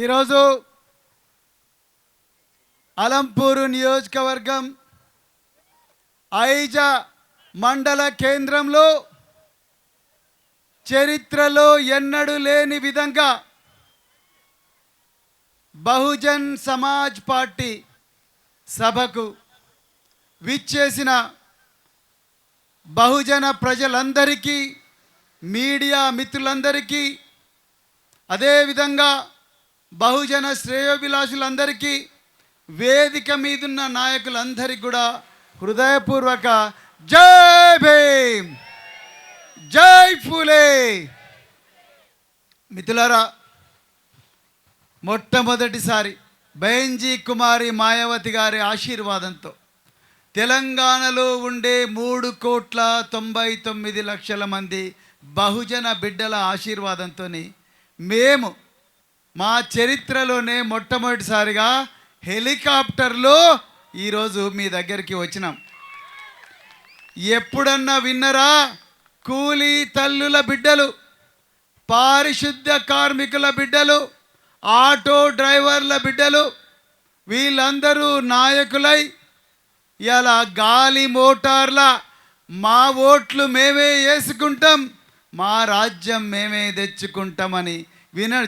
ఈరోజు అలంపూరు నియోజకవర్గం ఐజ మండల కేంద్రంలో చరిత్రలో ఎన్నడూ లేని విధంగా బహుజన్ సమాజ్ పార్టీ సభకు విచ్చేసిన బహుజన ప్రజలందరికీ, మీడియా మిత్రులందరికీ, అదేవిధంగా బహుజన శ్రేయోభిలాషులందరికీ, వేదిక మీదున్న నాయకులందరికీ కూడా హృదయపూర్వక జై భీమ్, జై ఫూలే. మిత్రులారా, మొట్టమొదటిసారి బెంజీ కుమారి మాయావతి గారి ఆశీర్వాదంతో తెలంగాణలో ఉండే 3,99,00,000 మంది బహుజన బిడ్డల ఆశీర్వాదంతో మేము మా చరిత్రలోనే మొట్టమొదటిసారిగా హెలికాప్టర్లో ఈరోజు మీ దగ్గరికి వచ్చినాం. ఎప్పుడన్నా విన్నరా? కూలీ తల్లుల బిడ్డలు, పారిశుద్ధ్య కార్మికుల బిడ్డలు, ఆటో డ్రైవర్ల బిడ్డలు వీళ్ళందరూ నాయకులై ఇలా గాలి మోటార్ల మా ఓట్లు మేమే వేసుకుంటాం, మా రాజ్యం మేమే తెచ్చుకుంటామని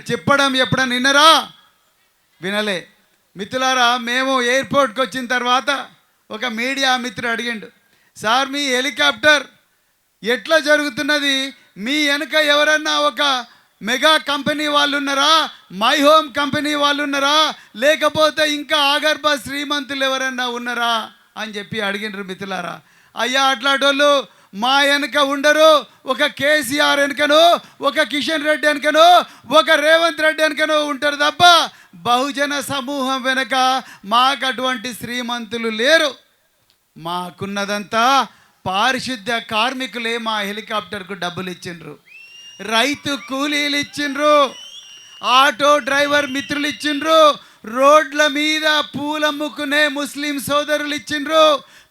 చెప్పడం ఎప్పుడన్నా విన్నరా? వినలే. మిత్రులారా, మేము ఎయిర్పోర్ట్కి వచ్చిన తర్వాత ఒక మీడియా మిత్రుడు అడిగిండు, సార్ మీ హెలికాప్టర్ ఎట్లా జరుగుతున్నది? మీ వెనుక ఎవరన్నా ఒక మెగా కంపెనీ వాళ్ళు ఉన్నారా? మై హోమ్ కంపెనీ వాళ్ళు ఉన్నారా? లేకపోతే ఇంకా ఆగర్భ శ్రీమంతులు ఎవరన్నా ఉన్నారా అని చెప్పి అడిగిండ్రు. మిత్రులారా, అయ్యా అట్లాంటోళ్ళు మా వెనుక ఉండరు. ఒక కేసీఆర్ వెనుకనో, ఒక కిషన్ రెడ్డి వెనుకనో, ఒక రేవంత్ రెడ్డి వెనుకనో ఉంటారు తప్ప బహుజన సమూహం వెనుక మాకు అటువంటి శ్రీమంతులు లేరు. మాకున్నదంతా పారిశుద్ధ్య కార్మికులే మా హెలికాప్టర్కు డబ్బులు ఇచ్చిండ్రు, రైతు కూలీలు ఇచ్చిండ్రు, ఆటో డ్రైవర్ మిత్రులు ఇచ్చిండ్రు, రోడ్ల మీద పూలమ్ముకునే ముస్లిం సోదరులు ఇచ్చిండ్రు,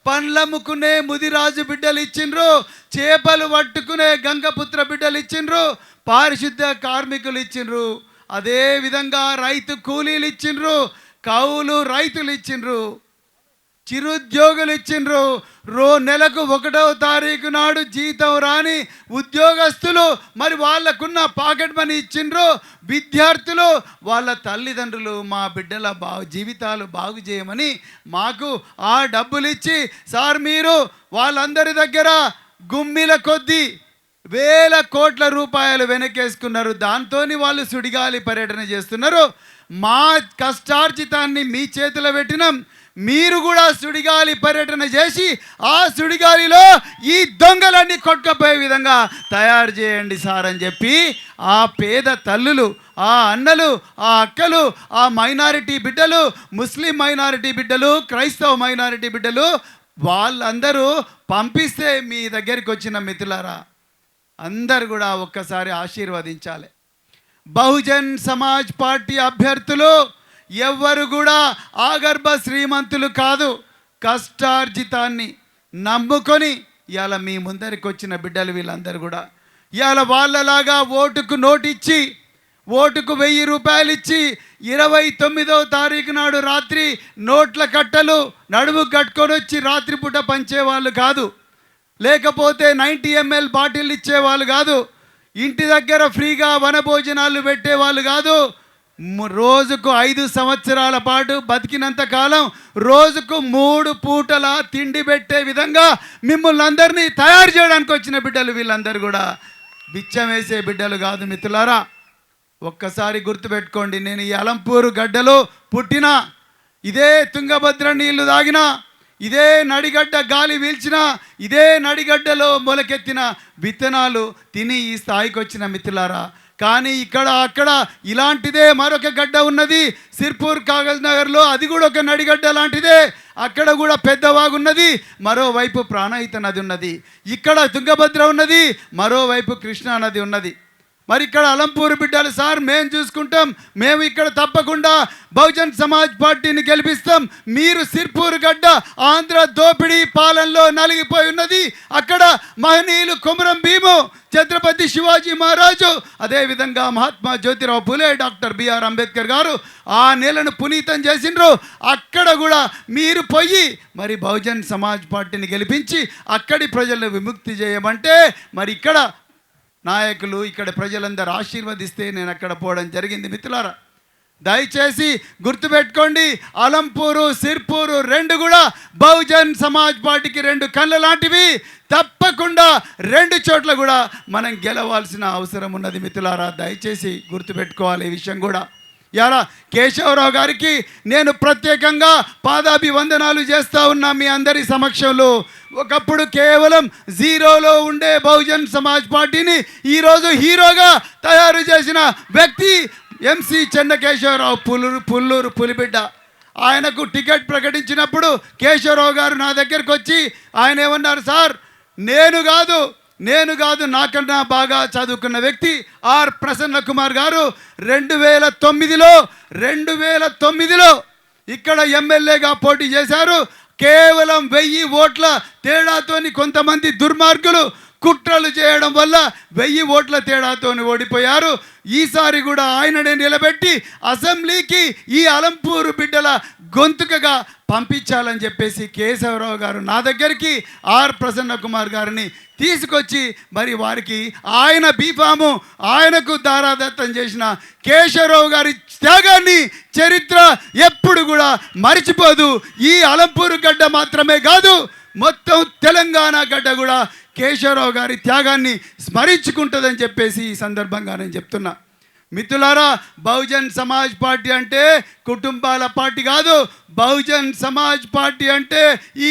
పండ్లమ్ముకునే ముదిరాజు బిడ్డలు ఇచ్చిండ్రు, చేపలు పట్టుకునే గంగపుత్ర బిడ్డలు ఇచ్చిండ్రు, పారిశుద్ధ్య కార్మికులు ఇచ్చిండ్రు, అదేవిధంగా రైతు కూలీలు ఇచ్చిండ్రు, కౌలు రైతులు ఇచ్చిండ్రు, చిరుద్యోగులు ఇచ్చిండ్రు, నెలకు 1వ తారీఖు నాడు జీతం రాని ఉద్యోగస్తులు మరి వాళ్ళకున్న పాకెట్ మనీ ఇచ్చిండ్రు, విద్యార్థులు వాళ్ళ తల్లిదండ్రులు మా బిడ్డల జీవితాలు బాగు చేయమని మాకు ఆ డబ్బులు ఇచ్చి, సార్ మీరు వాళ్ళందరి దగ్గర గుమ్మిల కొద్దీ వేల కోట్ల రూపాయలు వెనకేసుకున్నారు, దాంతో వాళ్ళు సుడిగాలి పర్యటన చేస్తున్నారు. మా కష్టార్జితాన్ని మీ చేతిలో పెట్టినాం, మీరు కూడా సుడిగాలి పర్యటన చేసి ఆ సుడిగాలిలో ఈ దొంగలన్నీ కొట్టుకుపోయే విధంగా తయారు చేయండి సార్ అని చెప్పి ఆ పేద తల్లులు, ఆ అన్నలు, ఆ అక్కలు, ఆ మైనారిటీ బిడ్డలు, ముస్లిం మైనారిటీ బిడ్డలు, క్రైస్తవ మైనారిటీ బిడ్డలు వాళ్ళందరూ పంపిస్తే మీ దగ్గరికి వచ్చిన మిత్రులారా అందరు కూడా ఒక్కసారి ఆశీర్వదించాలి. బహుజన్ సమాజ్ పార్టీ అభ్యర్థులు ఎవ్వరు కూడా ఆగర్భ శ్రీమంతులు కాదు. కష్టార్జితాన్ని నమ్ముకొని ఇవాళ మీ ముందరికి వచ్చిన బిడ్డలు వీళ్ళందరూ కూడా ఇవాళ వాళ్ళలాగా ఓటుకు నోటిచ్చి, ఓటుకు 1000 రూపాయలు ఇచ్చి 29వ తారీఖు నాడు రాత్రి నోట్ల కట్టలు నడుము కట్టుకొని వచ్చి రాత్రిపూట పంచేవాళ్ళు కాదు, లేకపోతే 90 ml బాటిల్ ఇచ్చేవాళ్ళు కాదు, ఇంటి దగ్గర ఫ్రీగా వనభోజనాలు పెట్టేవాళ్ళు కాదు. రోజుకు 5 సంవత్సరాల పాటు బతికినంత కాలం రోజుకు 3 పూటల తిండి పెట్టే విధంగా మిమ్మల్ని అందరినీ తయారు చేయడానికి వచ్చిన బిడ్డలు వీళ్ళందరూ కూడా బిచ్చం వేసే బిడ్డలు కాదు. మిత్రులారా, ఒక్కసారి గుర్తుపెట్టుకోండి, నేను ఈ అలంపూరు గడ్డలో పుట్టిన, ఇదే తుంగభద్ర నీళ్లు తాగిన, ఇదే నడిగడ్డ గాలి పీల్చిన, ఇదే నడిగడ్డలో మొలకెత్తిన విత్తనాలు తిని ఈ స్థాయికి వచ్చిన మిత్రులారా. కానీ ఇక్కడ అక్కడ ఇలాంటిదే మరొక గడ్డ ఉన్నది, సిర్పూర్ కాగజ్ నగర్లో, అది కూడా ఒక నడిగడ్డ లాంటిదే, అక్కడ కూడా పెద్దవాగున్నది, మరోవైపు ప్రాణహిత నది ఉన్నది, ఇక్కడ తుంగభద్ర ఉన్నది, మరోవైపు కృష్ణా నది ఉన్నది. మరి ఇక్కడ అలంపూర్ బిడ్డలు సార్ మేము చూసుకుంటాం, మేము ఇక్కడ తప్పకుండా బహుజన్ సమాజ్ పార్టీని గెలిపిస్తాం, మీరు సిర్పూర్ గడ్డ ఆంధ్ర దోపిడీ పాలనలో నలిగిపోయి ఉన్నది, అక్కడ మహనీయులు కొమరం భీము, ఛత్రపతి శివాజీ మహారాజు, అదేవిధంగా మహాత్మా జ్యోతిరావు ఫులే, డాక్టర్ బిఆర్ అంబేద్కర్ గారు ఆ నేలను పునీతం చేసిండ్రు, అక్కడ కూడా మీరు పోయి మరి బహుజన్ సమాజ్ పార్టీని గెలిపించి అక్కడి ప్రజలను విముక్తి చేయమంటే మరి ఇక్కడ నాయకులు ఇక్కడ ప్రజలందరూ ఆశీర్వదిస్తే నేను అక్కడ పోవడం జరిగింది. మిత్రులారా దయచేసి గుర్తుపెట్టుకోండి, అలంపూరు సిర్పూరు రెండు కూడా బహుజన్ సమాజ్ పార్టీకి రెండు కళ్ళ లాంటివి. తప్పకుండా రెండు చోట్ల కూడా మనం గెలవాల్సిన అవసరం ఉన్నది మిత్రులారా, దయచేసి గుర్తుపెట్టుకోవాలి ఈ విషయం కూడా. యారా కేశవరావు గారికి నేను ప్రత్యేకంగా పాదాభివందనాలు చేస్తూ ఉన్నా మీ అందరి సమక్షంలో. ఒకప్పుడు కేవలం జీరోలో ఉండే బహుజన్ సమాజ్ పార్టీని ఈరోజు హీరోగా తయారు చేసిన వ్యక్తి ఎంసీ చెన్నకేశవరావు, పుల్లూరు పులిబిడ్డ. ఆయనకు టికెట్ ప్రకటించినప్పుడు కేశవరావు గారు నా దగ్గరకు వచ్చి ఆయన ఏమన్నారు, సార్ నేను కాదు నాకన్నా బాగా చదువుకున్న వ్యక్తి ఆర్ ప్రసన్న కుమార్ గారు 2009లో ఇక్కడ ఎమ్మెల్యేగా పోటీ చేశారు. కేవలం 1000 ఓట్ల తేడాతోని కొంతమంది దుర్మార్గులు కుట్రలు చేయడం వల్ల 1000 ఓట్ల తేడాతోని ఓడిపోయారు. ఈసారి కూడా ఆయననే నిలబెట్టి అసెంబ్లీకి ఈ అలంపూరు బిడ్డల గొంతుకగా పంపించాలని చెప్పేసి కేశవరావు గారు నా దగ్గరికి ఆర్ ప్రసన్న కుమార్ గారిని తీసుకొచ్చి మరి వారికి ఆయన బీఫాము ఆయనకు దారాదత్తం చేసిన కేశవరావు గారి త్యాగాన్ని చరిత్ర ఎప్పుడు కూడా మరిచిపోదు. ఈ అలంపూరు గడ్డ మాత్రమే కాదు, మొత్తం తెలంగాణ గడ్డ కూడా కేశవరావు గారి త్యాగాన్ని స్మరించుకుంటుందని చెప్పేసి ఈ సందర్భంగా నేను చెప్తున్నా. మిత్రులారా, బహుజన్ సమాజ్ పార్టీ అంటే కుటుంబాల పార్టీ కాదు. బహుజన్ సమాజ్ పార్టీ అంటే ఈ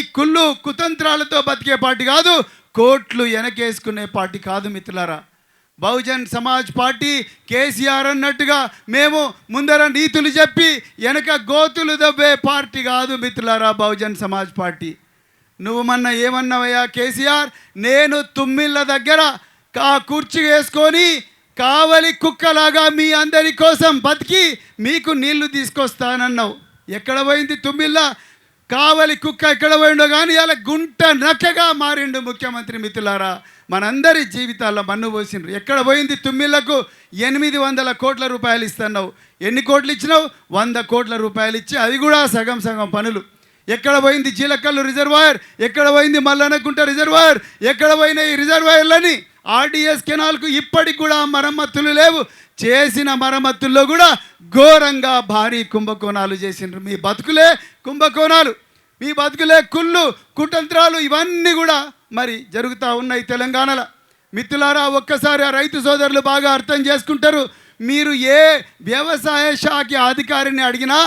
కుతంత్రాలతో బతికే పార్టీ కాదు, కోట్లు వెనకేసుకునే పార్టీ కాదు మిత్రులారా. బహుజన్ సమాజ్ పార్టీ కేసీఆర్ అన్నట్టుగా మేము ముందర నీతులు చెప్పి వెనక గోతులు దవ్వే పార్టీ కాదు మిత్రులారా బహుజన్ సమాజ్ పార్టీ. నువ్వు మొన్న ఏమన్నావయ్యా కేసీఆర్, నేను తుమ్మిళ్ళ దగ్గర కుర్చీ వేసుకొని కావలి కుక్కలాగా మీ అందరి కోసం బతికి మీకు నీళ్లు తీసుకొస్తానన్నావు. ఎక్కడ పోయింది తుమ్మిళ్ళ? కావలి కుక్క ఎక్కడ పోయిండో కానీ అలా గుంట నక్కగా మారిండు ముఖ్యమంత్రి. మిత్రులారా, మనందరి జీవితాల్లో మన్ను పోసిండ్రు. ఎక్కడ పోయింది తుమ్మిళ్లకు? 800 కోట్ల రూపాయలు ఇస్తున్నావు. ఎన్ని కోట్లు ఇచ్చినావు? 100 కోట్ల రూపాయలు ఇచ్చి అది కూడా సగం పనులు. ఎక్కడ పోయింది జీలకల్లు రిజర్వాయర్? ఎక్కడ పోయింది మల్లనకుంట రిజర్వాయర్? ఎక్కడ పోయిన ఈ రిజర్వాయర్లని? ఆర్డీఎస్ కెనాల్కు ఇప్పటికి కూడా మరమ్మతులు లేవు. చేసిన మరమ్మతుల్లో కూడా ఘోరంగా భారీ కుంభకోణాలు చేసిండ్రు. మీ బతుకులే కుంభకోణాలు, మీ బతుకులే కుతంత్రాలు, ఇవన్నీ కూడా మరి జరుగుతూ ఉన్నాయి తెలంగాణలో. మిత్రులారా, ఒక్కసారి ఆ రైతు సోదరులు బాగా అర్థం చేసుకుంటారు. మీరు ఏ వ్యవసాయ శాఖ అధికారిని అడిగినా,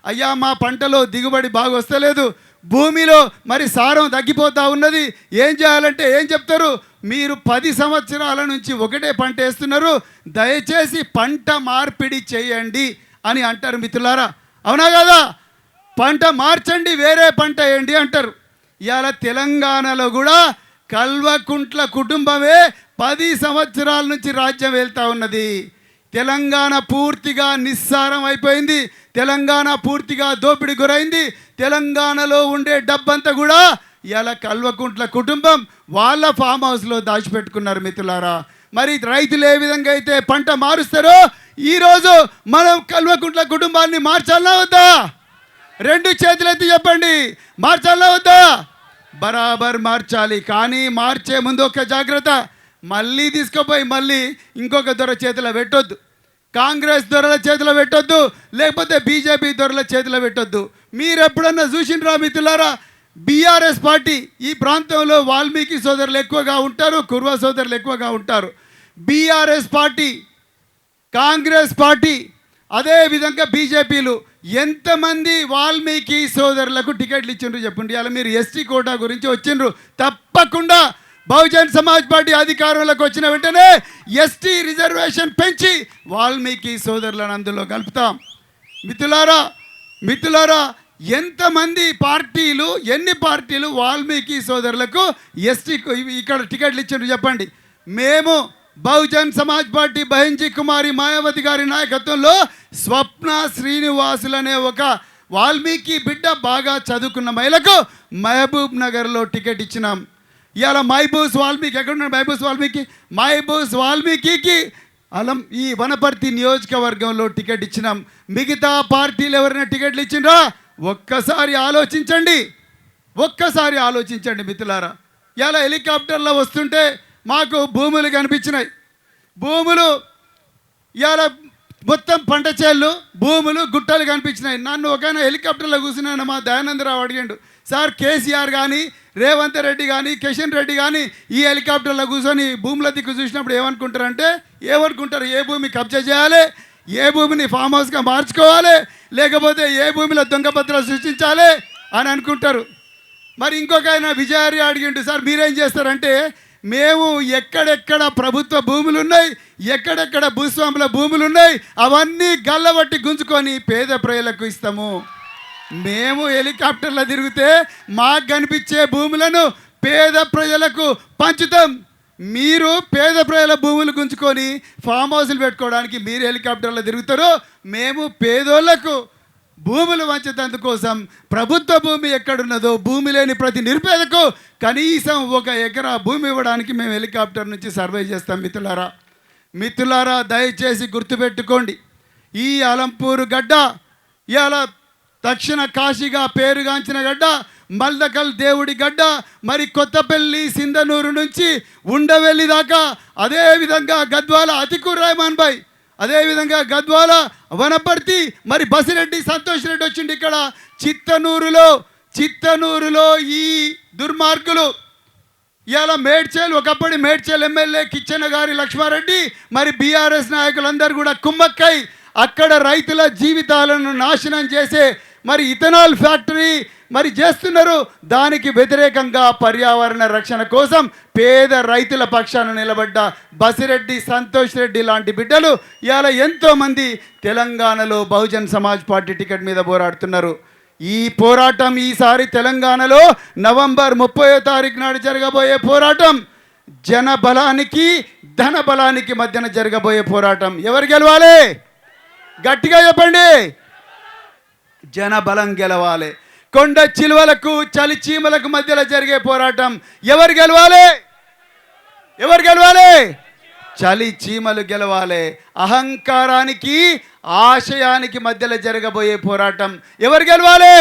అయ్యా మా పంటలో దిగుబడి బాగా వస్తలేదు, భూమిలో మరి సారం తగ్గిపోతూ ఉన్నది, ఏం చేయాలంటే ఏం చెప్తారు? మీరు 10 సంవత్సరాల నుంచి ఒకటే పంట వేస్తున్నారు, దయచేసి పంట మార్పిడి చేయండి అని అంటారు మిత్రులారా. అవునా కదా? పంట మార్చండి, వేరే పంట వేయండి అంటారు. ఇవాళ తెలంగాణలో కూడా కల్వకుంట్ల కుటుంబమే 10 సంవత్సరాల నుంచి రాజ్యం వెళ్తూ ఉన్నది. తెలంగాణ పూర్తిగా నిస్సారం అయిపోయింది. తెలంగాణ పూర్తిగా దోపిడీ గురైంది. తెలంగాణలో ఉండే డబ్బంతా కూడా ఇలా కల్వకుంట్ల కుటుంబం వాళ్ళ ఫామ్ హౌస్లో దాచిపెట్టుకున్నారు మిత్రులారా. మరి రైతులు ఏ విధంగా అయితే పంట మారుస్తారో ఈరోజు మనం కల్వకుంట్ల కుటుంబాన్ని మార్చాలా వద్దా? 2 చేతులెత్తి చెప్పండి, మార్చాలా వద్దా? బరాబర్ మార్చాలి. కానీ మార్చే ముందు ఒక జాగ్రత్త, మళ్ళీ తీసుకుపోయి మళ్ళీ ఇంకొక దొర చేతిలో పెట్టొద్దు. కాంగ్రెస్ దొరల చేతిలో పెట్టొద్దు, లేకపోతే బీజేపీ దొరల చేతిలో పెట్టొద్దు. మీరు ఎప్పుడన్నా చూసిండ్రా మిత్రులారా? బీఆర్ఎస్ పార్టీ ఈ ప్రాంతంలో వాల్మీకి సోదరులు ఎక్కువగా ఉంటారు, కుర్వ సోదరులు ఎక్కువగా ఉంటారు. బీఆర్ఎస్ పార్టీ, కాంగ్రెస్ పార్టీ, అదేవిధంగా బీజేపీలు ఎంతమంది వాల్మీకి సోదరులకు టికెట్లు ఇచ్చిండ్రు చెప్పండి. అలా మీరు ఎస్టీ కోటా గురించి వచ్చిండ్రు. తప్పకుండా బహుజన్ సమాజ్ పార్టీ అధికారంలోకి వచ్చిన వెంటనే ఎస్టీ రిజర్వేషన్ పెంచి వాల్మీకి సోదరులను అందులో కలుపుతాం. మిత్రులారా, ఎంతమంది పార్టీలు, ఎన్ని పార్టీలు వాల్మీకి సోదరులకు ఎస్టీ ఇక్కడ టికెట్లు ఇచ్చిండ్రు చెప్పండి. మేము బహుజన్ సమాజ్ పార్టీ బహింజీ కుమారి మాయావతి గారి నాయకత్వంలో స్వప్న శ్రీనివాసులు అనే ఒక వాల్మీకి బిడ్డ బాగా చదువుకున్న మహిళకు మహబూబ్ నగర్లో టికెట్ ఇచ్చినాం. ఇవాళ మైబూస్ వాల్మీకి ఎక్కడున్నాడు? మైబూస్ వాల్మీకి ఈ వనపర్తి నియోజకవర్గంలో టికెట్ ఇచ్చినాం. మిగతా పార్టీలు ఎవరైనా టికెట్లు ఇచ్చినరా? ఒక్కసారి ఆలోచించండి మిత్రులారా. ఇలా హెలికాప్టర్లో వస్తుంటే మాకు భూములు కనిపించినాయి. భూములు ఇవాళ మొత్తం పంట చేళ్ళు, భూములు, గుట్టలు కనిపించినాయి. నన్ను ఒకైనా హెలికాప్టర్లో కూర్చున్నాను మా దయానందరావు అడిగాడు, సార్ కేసీఆర్ కానీ రేవంత్ రెడ్డి కానీ కిషన్ రెడ్డి కానీ ఈ హెలికాప్టర్లో కూర్చొని భూముల దిక్కు చూసినప్పుడు ఏమనుకుంటారు? ఏ భూమి కబ్జా చేయాలి, ఏ భూమిని ఫామ్ హౌస్గా మార్చుకోవాలి, లేకపోతే ఏ భూమిలో దొంగ పత్రాలు సృష్టించాలి అని అనుకుంటారు. మరి ఇంకొక ఆయన విజయారి అడిగిండు, సార్ మీరేం చేస్తారంటే మేము ఎక్కడెక్కడ ప్రభుత్వ భూములు ఉన్నాయి, ఎక్కడెక్కడ భూస్వాముల భూములు ఉన్నాయి అవన్నీ గల్లబట్టి గుంజుకొని పేద ప్రజలకు ఇస్తాము. మేము హెలికాప్టర్లో తిరిగితే మాకు కనిపించే భూములను పేద ప్రజలకు పంచుతాం. మీరు పేద ప్రజల భూములు గుంజుకొని ఫామ్ హౌస్లు పెట్టుకోవడానికి మీరు హెలికాప్టర్లో తిరుగుతారు. మేము పేదోళ్లకు భూములు వంచేందుకోసం ప్రభుత్వ భూమి ఎక్కడున్నదో భూమి లేని ప్రతి నిరుపేదకు కనీసం 1 ఎకరా భూమి ఇవ్వడానికి మేము హెలికాప్టర్ నుంచి సర్వే చేస్తాం. మిత్రులారా దయచేసి గుర్తుపెట్టుకోండి, ఈ అలంపూరు గడ్డ ఇవాళ దక్షిణ కాశీగా పేరుగాంచిన గడ్డ, మల్దకల్ దేవుడి గడ్డ, మరి కొత్తపల్లి సింధనూరు నుంచి ఉండవెల్లి దాకా, అదేవిధంగా గద్వాల అతికూర్ రెహమాన్ భాయ్, అదేవిధంగా గద్వాల వనపర్తి, మరి బసిరెడ్డి సంతోష్ రెడ్డి వచ్చిండి. ఇక్కడ చిత్తనూరులో ఈ దుర్మార్గులు ఇవాళ ఒకప్పటి మేడ్చేల్ ఎమ్మెల్యే కిచ్చెన గారి లక్ష్మారెడ్డి, మరి బీఆర్ఎస్ నాయకులందరూ కూడా కుమ్మక్కై అక్కడ రైతుల జీవితాలను నాశనం చేసే మరి ఇథనాల్ ఫ్యాక్టరీ మరి చేస్తున్నారు. దానికి వ్యతిరేకంగా పర్యావరణ రక్షణ కోసం పేద రైతుల పక్షాన నిలబడ్డ బసిరెడ్డి సంతోష్ రెడ్డి లాంటి బిడ్డలు ఇవాళ ఎంతోమంది తెలంగాణలో బహుజన్ సమాజ్ పార్టీ టికెట్ మీద పోరాడుతున్నారు. ఈ పోరాటం ఈసారి తెలంగాణలో నవంబర్ 30వ తారీఖు నాడు జరగబోయే పోరాటం జనబలానికి ధనబలానికి మధ్యన జరగబోయే పోరాటం. ఎవరు గెలవాలి? గట్టిగా చెప్పండి. జనబలం గెలవాలి. కొండ చిలువలకు చలి చీమలకు మధ్యలో జరిగే పోరాటం ఎవరు గెలవాలి? చలి చీమలు గెలవాలి. అహంకారానికి ఆశయానికి మధ్యలో జరగబోయే పోరాటం ఎవరు గెలవాలి?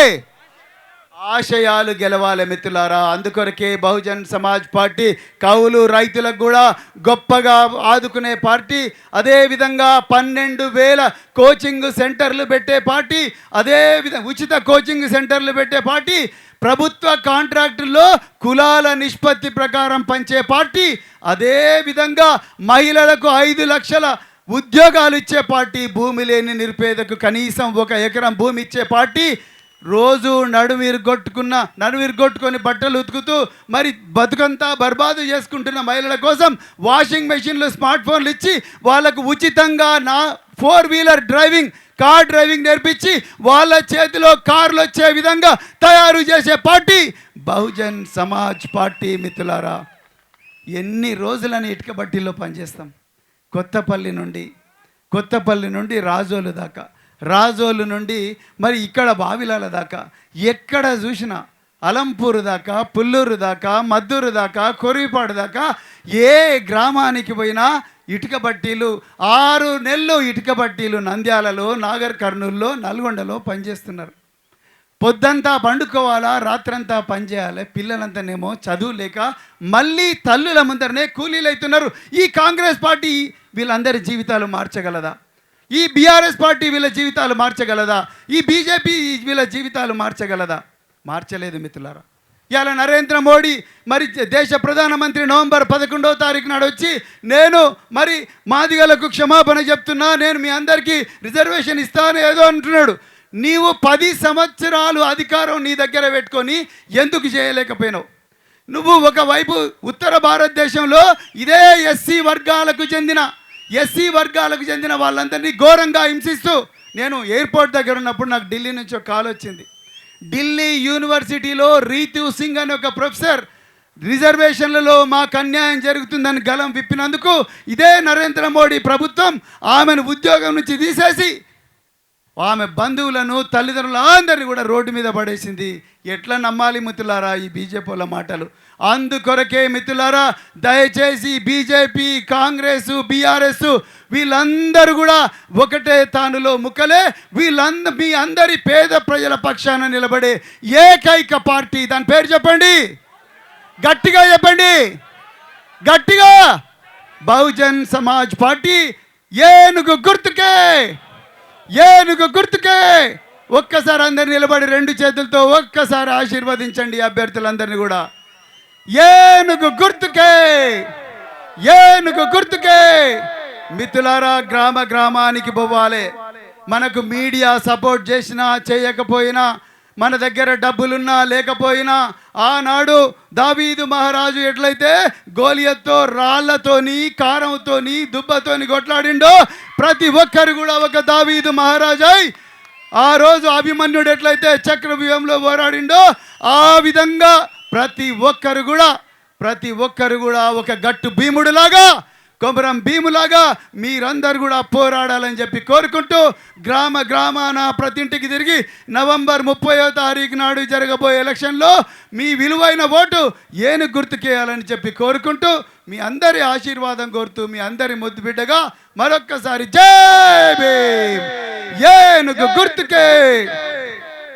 ఆశయాలు గెలవాలి మిత్రులారా. అందుకొరకే బహుజన్ సమాజ్ పార్టీ కౌలు రైతులకు కూడా గొప్పగా ఆదుకునే పార్టీ, అదేవిధంగా 12,000 కోచింగ్ సెంటర్లు పెట్టే పార్టీ, అదేవిధంగా ఉచిత కోచింగ్ సెంటర్లు పెట్టే పార్టీ, ప్రభుత్వ కాంట్రాక్టుల్లో కులాల నిష్పత్తి ప్రకారం పంచే పార్టీ, అదేవిధంగా మహిళలకు 5 లక్షల ఉద్యోగాలు ఇచ్చే పార్టీ, భూమి లేని నిరుపేదకు కనీసం 1 ఎకరం భూమి ఇచ్చే పార్టీ, రోజు నడువిరుగొట్టుకొని బట్టలు ఉతుకుతూ మరి బతుకంతా బర్బాదు చేసుకుంటున్న మహిళల కోసం వాషింగ్ మెషిన్లు, స్మార్ట్ ఫోన్లు ఇచ్చి వాళ్ళకు ఉచితంగా 4 వీలర్ కార్ డ్రైవింగ్ నేర్పించి వాళ్ళ చేతిలో కార్లు వచ్చే విధంగా తయారు చేసే పార్టీ బహుజన్ సమాజ్ పార్టీ. మిత్రులారా, ఎన్ని రోజులని ఇటుక బట్టీల్లో పనిచేస్తాం? కొత్తపల్లి నుండి రాజోలు నుండి మరి ఇక్కడ బావిలాల దాకా, ఎక్కడ చూసినా అలంపూరు దాకా, పుల్లూరు దాకా, మద్దూరు దాకా, కొరివిపాడు దాకా ఏ గ్రామానికి పోయినా ఇటుక బట్టీలు 6 నెలలు ఇటుక బట్టీలు నంద్యాలలో, నాగర్ కర్నూల్లో, నల్గొండలో పనిచేస్తున్నారు. పొద్దంతా పండుకోవాలా, రాత్రంతా పనిచేయాలి. పిల్లలంతానేమో చదువు లేక మళ్ళీ తల్లుల ముందరనే కూలీలు అవుతున్నారు. ఈ కాంగ్రెస్ పార్టీ వీళ్ళందరి జీవితాలు మార్చగలదా? ఈ బీఆర్ఎస్ పార్టీ వీళ్ళ జీవితాలు మార్చగలదా? ఈ బీజేపీ వీళ్ళ జీవితాలు మార్చగలదా? మార్చలేదు మిత్రులారా. ఇవాళ నరేంద్ర మోడీ మరి దేశ ప్రధానమంత్రి నవంబర్ 11వ తారీఖు నాడు వచ్చి నేను మరి మాదిగలకు క్షమాపణ చెప్తున్నా, నేను మీ అందరికీ రిజర్వేషన్ ఇస్తాను ఏదో అంటున్నాడు. నీవు 10 సంవత్సరాలు అధికారం నీ దగ్గర పెట్టుకొని ఎందుకు చేయలేకపోయినావు? నువ్వు ఒకవైపు ఉత్తర భారతదేశంలో ఇదే ఎస్సీ వర్గాలకు చెందిన వాళ్ళందరినీ ఘోరంగా హింసిస్తూ, నేను ఎయిర్పోర్ట్ దగ్గర ఉన్నప్పుడు నాకు ఢిల్లీ నుంచి ఒక కాల్ వచ్చింది. ఢిల్లీ యూనివర్సిటీలో రీతు సింగ్ అనే ఒక ప్రొఫెసర్ రిజర్వేషన్లలో మాకు అన్యాయం జరుగుతుందని గలం విప్పినందుకు ఇదే నరేంద్ర మోడీ ప్రభుత్వం ఆమెను ఉద్యోగం నుంచి తీసేసి ఆమె బంధువులను తల్లిదండ్రులు అందరినీ కూడా రోడ్డు మీద పడేసింది. ఎట్లా నమ్మాలి మిత్రులారా ఈ బీజేపీ వాళ్ళ మాటలు? అందుకొరకే మిత్రులారా, దయచేసి బీజేపీ, కాంగ్రెస్, బీఆర్ఎస్ వీళ్ళందరూ కూడా ఒకటే తానులో ముక్కలే. మీ అందరి పేద ప్రజల పక్షాన నిలబడే ఏకైక పార్టీ, దాని పేరు చెప్పండి, గట్టిగా చెప్పండి, గట్టిగా. బహుజన్ సమాజ్ పార్టీ. ఏనుగు గుర్తుకే, ఏనుగు గుర్తుకే. ఒక్కసారి అందరు నిలబడి రెండు చేతులతో ఒక్కసారి ఆశీర్వదించండి అభ్యర్థులందరినీ కూడా. ఏనుగు గుర్తుకే, ఏనుగు గుర్తుకే. మిత్రులారా, గ్రామ గ్రామానికి పోవాలి. మనకు మీడియా సపోర్ట్ చేసినా చేయకపోయినా, మన దగ్గర డబ్బులున్నా లేకపోయినా, ఆనాడు దావీదు మహారాజు ఎట్లయితే గోలియత్తో రాళ్లతోని, కారంతోని, దుబ్బతోని కొట్లాడిండో, ప్రతి ఒక్కరు కూడా ఒక దావీదు మహారాజై ఆ రోజు అభిమన్యుడు ఎట్లయితే చక్రవ్యూహంలో పోరాడిండో, ఆ విధంగా ప్రతి ఒక్కరు కూడా ఒక గట్టు భీముడులాగా, కొమరం భీములాగా మీరందరూ కూడా పోరాడాలని చెప్పి కోరుకుంటూ, గ్రామ గ్రామాన ప్రతి ఇంటికి తిరిగి నవంబర్ 30వ తారీఖు నాడు జరగబోయే ఎలక్షన్లో మీ విలువైన ఓటు ఏనుగు గుర్తుకేయాలని చెప్పి కోరుకుంటూ, మీ అందరి ఆశీర్వాదం కోరుతూ, మీ అందరి ముద్దు బిడ్డగా మరొక్కసారి జై భీమ్, ఏనుగు గుర్తుకే.